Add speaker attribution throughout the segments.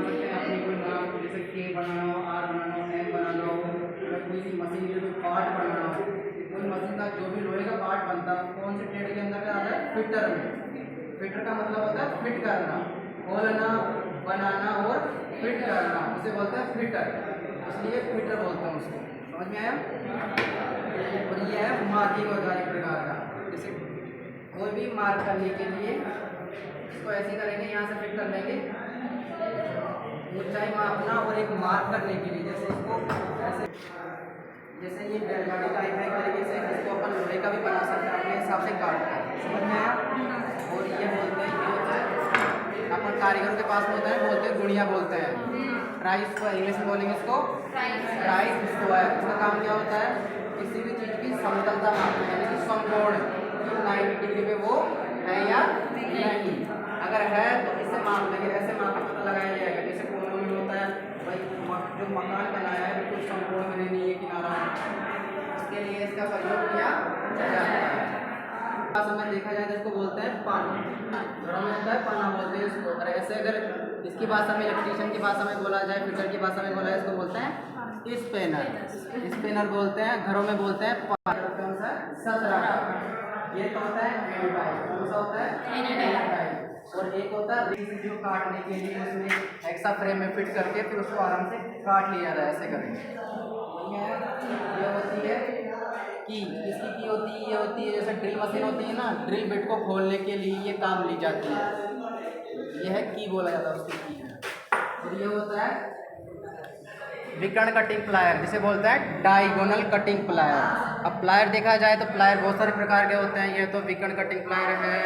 Speaker 1: सकते हैं अपनी कोई नाम, जैसे के बनाना हो, आर बनाना हो, एम बनाना हो, या कोई सी मशीन के कोई पार्ट बनाना हो। कोई मशीन का जो भी लोहे का पार्ट बनता है कौन से ट्रेड के अंदर आता है? फिटर में। फिटर का मतलब होता है फिट करना, खोलना, बनाना और फिट करना, उसे बोलते हैं फिटर। इसलिए फिटर बोलते हैं उसको। समझ में आया? और ये है मार्किंग औजार एक प्रकार का। जैसे कोई भी मार्क करने के लिए इसको ऐसे करेंगे, यहाँ से फिट कर लेंगे ऊंचाई मापना, और एक मार्क करने के लिए जैसे इसको ऐसे, जैसे ये बैलगाड़ी टाइप है तरीके से, इसको अपन लोहे का भी बना सकते हैं अपने हिसाब से काट कर। समझ में आया? और ये बोलते हैं, ये होता है अपन कारीगरों के पास में होता है, बोलते हैं गुड़िया बोलते हैं। प्राइस को इंग्लिश में बोलेंगे इसको प्राइस स्क्वायर। इसका काम क्या होता है? किसी भी चीज़ की समतलता मापना, यानी कि समकोण 90 डिग्री पे वो है या नहीं। अगर है तो इसे माप लेंगे, ऐसे माप के पता लगाया जाएगा। जैसे कोनों में होता है भाई, जो मकान बनाया है बिल्कुल समकोण में नहीं है किनारा, इसके लिए इसका प्रयोग किया जाता है। में देखा जाए तो इसको बोलते हैं पाना। घरों में होता है पाना बोलते हैं इसको। और ऐसे अगर इसकी भाषा में, इलेक्ट्रीशियन की भाषा में बोला जाए, फिटर की भाषा में बोला जाए, इसको बोलते हैं स्पेनर। स्पेनर बोलते हैं, घरों में बोलते हैं पाना। कौन सा? सतरा। ये तो होता है एंड टाइप। कौन सा होता है? And type. और एक होता है जो काटने के लिए उसमें एक्स्ट्रा फ्रेम में फिट करके फिर उसको आराम से काट लिया जाए, ऐसे करेंगे। ये होती है की। इसकी की होती है, ये होती है जैसे ड्रिल मशीन होती है ना, ड्रिल बिट को खोलने के लिए ये काम ली जाती है। ये है की बोला जाता है उसकी की है। और ये होता है विकर्ण कटिंग प्लायर, जिसे बोलते हैं डायगोनल कटिंग प्लायर। अब प्लायर देखा जाए तो प्लायर बहुत सारे प्रकार के होते हैं। ये तो विकर्ण कटिंग प्लायर है,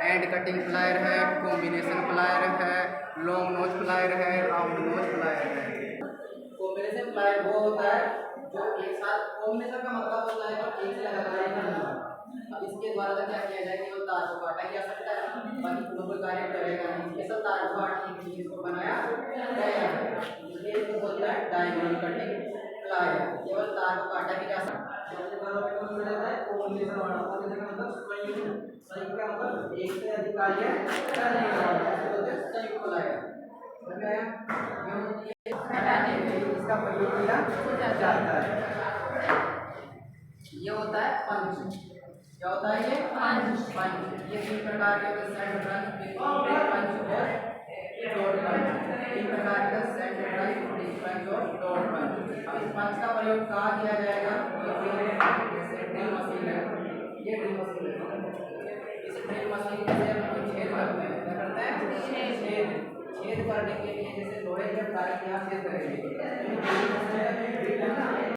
Speaker 1: एंड कटिंग प्लायर है, कॉम्बिनेशन प्लायर है, लॉन्ग नोच प्लायर है, राउंड नोच प्लायर है। कॉम्बिनेशन प्लायर वो होता है जो एक साथ, कॉम्बिनेशन का मतलब होता है कि एक से अलग अलग। अब इसके द्वारा क्या किया जाए कि वो तार को काटा जा सकता है, बाकी कोई कार्य करेगा नहीं। स्पेशल तार को काटने के लिए इसको बनाया गया है, इसलिए इसको बोलता है डायगोनल कटिंग प्लायर। केवल तार को काटा भी जा सकता है। कॉम्बिनेशन वाला, कॉम्बिनेशन का मतलब संयुक्त का मतलब एक से अधिक कार्य करने वाला, इसको बोलते हैं संयुक्त प्लायर। समझ में आया? इसका प्रयोग किया जाता है। ये होता है पंच। क्या होता है ये? पंच। ये तीन प्रकार के सेंटर पंच, पंच और डॉट पंच। तीन प्रकार का सेंटर पंच, पंच और डॉट पंच। अब इस पंच का प्रयोग कहाँ किया जाएगा? ड्रिल मशीन है, ये ड्रिल मशीन है। इस ड्रिल मशीन से हम छेद करते हैं। क्या करते हैं? छेद। छेद करने के लिए जैसे लोहे के टाइप यहाँ छेद करेंगे।